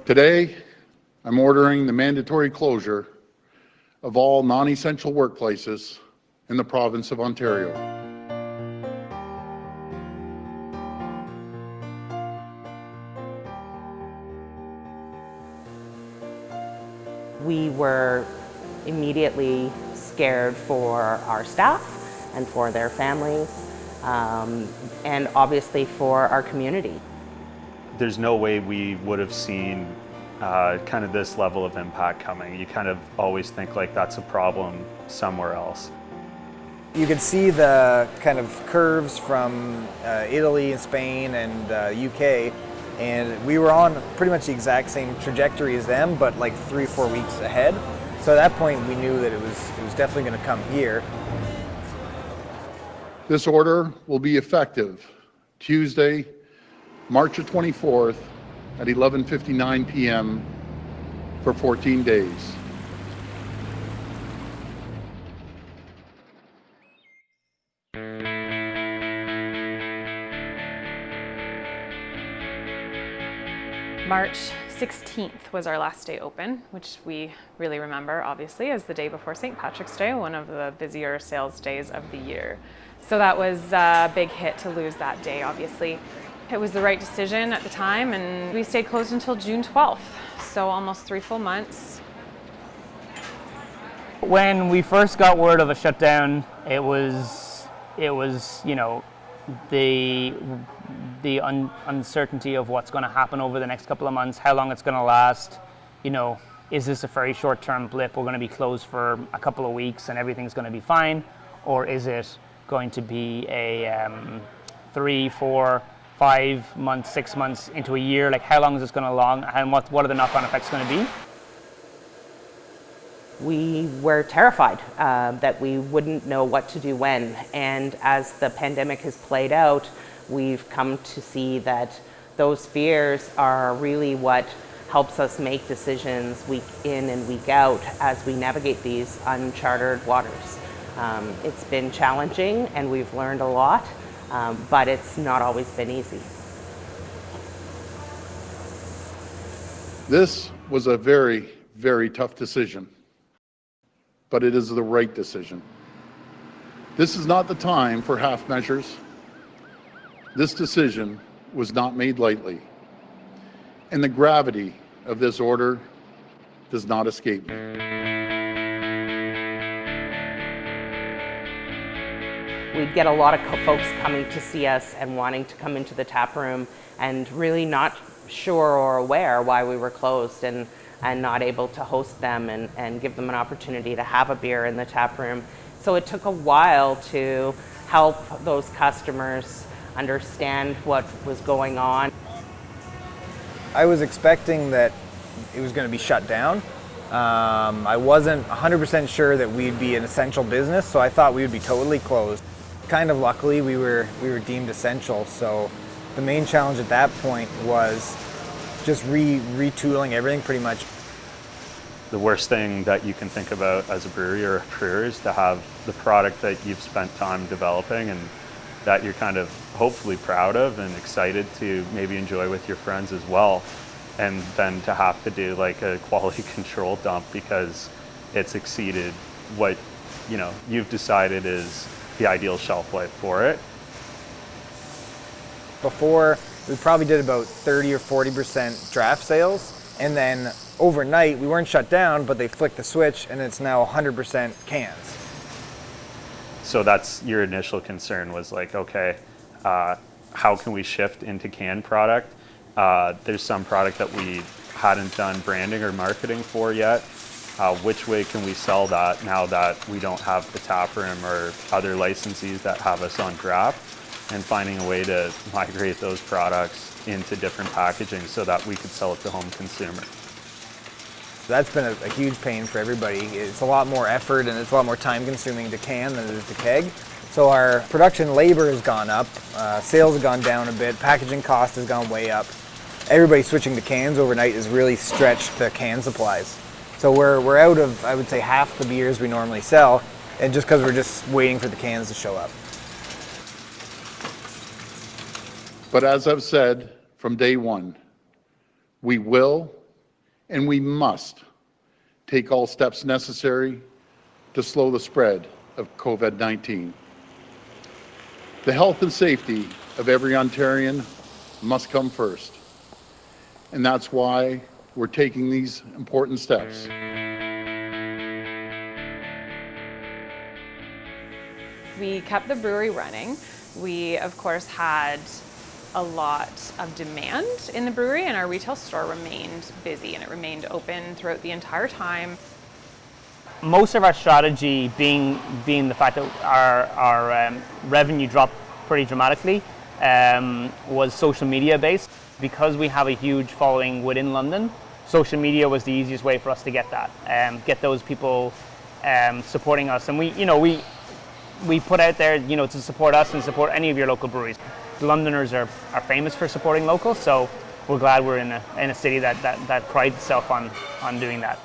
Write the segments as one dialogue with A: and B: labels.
A: Today, I'm ordering the mandatory closure of all non-essential workplaces in the province of Ontario.
B: We were immediately scared for our staff and for their families, and obviously for our community.
C: There's no way we would have seen kind of this level of impact coming. You kind of always think like that's a problem somewhere else.
D: You could see the kind of curves from Italy and Spain and UK, and we were on pretty much the exact same trajectory as them, but like 3 or 4 weeks ahead. So at that point we knew that it was definitely going to come here.
A: This order will be effective Tuesday, March 24th at 11:59 p.m. for 14 days.
E: March 16th was our last day open, which we really remember, obviously, as the day before St. Patrick's Day, one of the busier sales days of the year. So that was a big hit to lose that day, obviously. It was the right decision at the time, and we stayed closed until June 12th, so almost 3 full months.
F: When we first got word of a shutdown, it was you know, the uncertainty of what's going to happen over the next couple of months, how long it's going to last. You know, is this a very short-term blip? We're going to be closed for a couple of weeks and everything's going to be fine, or is it going to be a 3, 4, 5 months, 6 months into a year? Like, how long is this going to long, and what are the knock-on effects going to be?
B: We were terrified that we wouldn't know what to do when, and as the pandemic has played out, we've come to see that those fears are really what helps us make decisions week in and week out as we navigate these uncharted waters. It's been challenging and we've learned a lot, but it's not always been easy.
A: This was a very, very tough decision, but it is the right decision. This is not the time for half measures. This decision was not made lightly, and the gravity of this order does not escape me.
B: We'd get a lot of folks coming to see us and wanting to come into the tap room and really not sure or aware why we were closed and not able to host them and give them an opportunity to have a beer in the tap room. So it took a while to help those customers understand what was going on.
D: I was expecting that it was going to be shut down. I wasn't 100% sure that we'd be an essential business, so I thought we would be totally closed. Kind of luckily, we were deemed essential, so the main challenge at that point was just retooling everything pretty much.
C: The worst thing that you can think about as a brewery or a brewer is to have the product that you've spent time developing and that you're kind of hopefully proud of and excited to maybe enjoy with your friends as well, and then to have to do like a quality control dump because it's exceeded what you've decided is the ideal shelf life for it.
D: Before, we probably did about 30 or 40% draft sales, and then overnight we weren't shut down, but they flicked the switch and it's now 100% cans.
C: So that's your initial concern, was like, okay, how can we shift into canned product? There's some product that we hadn't done branding or marketing for yet. Which way can we sell that now that we don't have the tap room or other licensees that have us on draft, and finding a way to migrate those products into different packaging so that we could sell it to home consumer.
D: That's been a huge pain for everybody. It's a lot more effort and it's a lot more time consuming to can than it is to keg. So our production labor has gone up, sales have gone down a bit, packaging cost has gone way up. Everybody switching to cans overnight has really stretched the can supplies. So we're out of, I would say, half the beers we normally sell, and just because we're just waiting for the cans to show up.
A: But as I've said from day one, we will and we must take all steps necessary to slow the spread of COVID-19. The health and safety of every Ontarian must come first. And that's why we're taking these important steps.
E: We kept the brewery running. We, of course, had a lot of demand in the brewery, and our retail store remained busy, and it remained open throughout the entire time.
F: Most of our strategy being the fact that our revenue dropped pretty dramatically was social media based. Because we have a huge following within London, social media was the easiest way for us to get that, get those people supporting us. And we put out there, to support us and support any of your local breweries. Londoners are famous for supporting locals, so we're glad we're in a city that prides itself on doing that.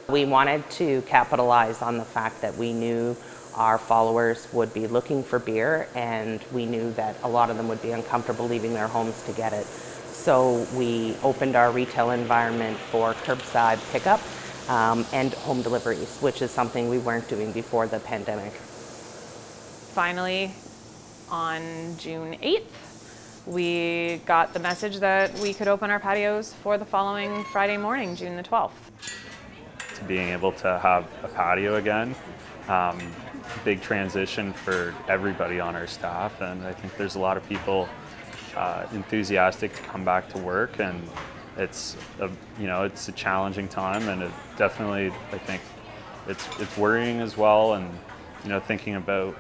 B: We wanted to capitalize on the fact that we knew our followers would be looking for beer, and we knew that a lot of them would be uncomfortable leaving their homes to get it. So we opened our retail environment for curbside pickup and home deliveries, which is something we weren't doing before the pandemic.
E: Finally, on June 8th, we got the message that we could open our patios for the following Friday morning, June the 12th.
C: Being able to have a patio again, big transition for everybody on our staff, and I think there's a lot of people enthusiastic to come back to work, and it's a challenging time, and it definitely, I think it's worrying as well, and thinking about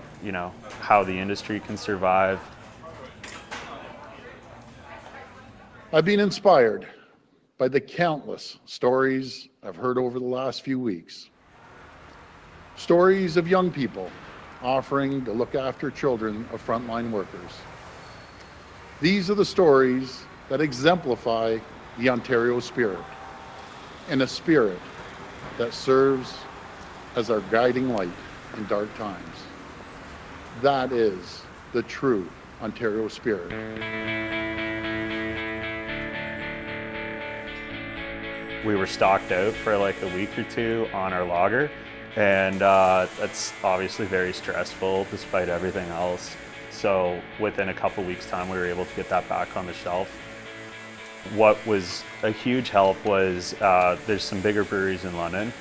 C: how the industry can survive.
A: I've been inspired by the countless stories I've heard over the last few weeks. Stories of young people offering to look after children of frontline workers. These are the stories that exemplify the Ontario spirit, and a spirit that serves as our guiding light in dark times. That is the true Ontario spirit.
C: We were stocked out for like a week or two on our lager, and that's obviously very stressful despite everything else. So within a couple weeks' time, we were able to get that back on the shelf. What was a huge help was there's some bigger breweries in London.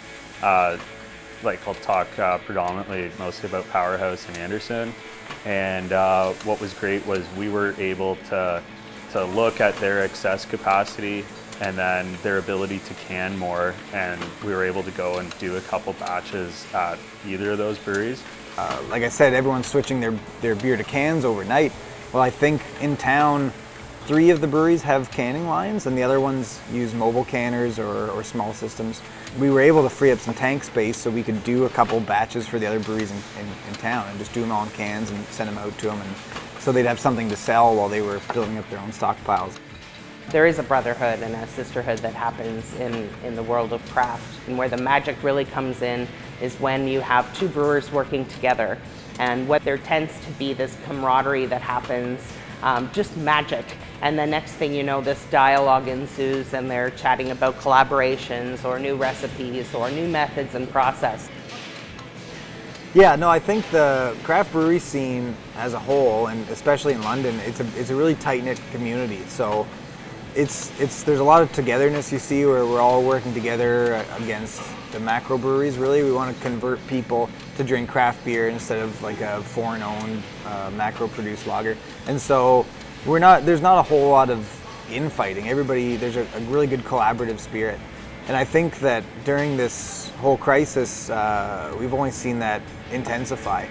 C: Like I'll talk predominantly mostly about Powerhouse and Anderson. And what was great was we were able to look at their excess capacity and then their ability to can more, and we were able to go and do a couple batches at either of those breweries.
D: Like I said, everyone's switching their beer to cans overnight. Well, I think in town, 3 of the breweries have canning lines, and the other ones use mobile canners or small systems. We were able to free up some tank space so we could do a couple batches for the other breweries in town and just do them all in cans and send them out to them, and so they'd have something to sell while they were building up their own stockpiles.
B: There is a brotherhood and a sisterhood that happens in the world of craft, and where the magic really comes in is when you have 2 brewers working together, and what there tends to be this camaraderie that happens, just magic. And the next thing you know, this dialogue ensues, and they're chatting about collaborations or new recipes or new methods and process.
D: Yeah, no, I think the craft brewery scene as a whole, and especially in London, it's a really tight-knit community. So there's a lot of togetherness you see where we're all working together against the micro-brewers. Really, we want to convert people to drink craft beer instead of like a foreign-owned macro-produced lager. And so there's not a whole lot of infighting. There's a really good collaborative spirit. And I think that during this whole crisis, we've only seen that intensify.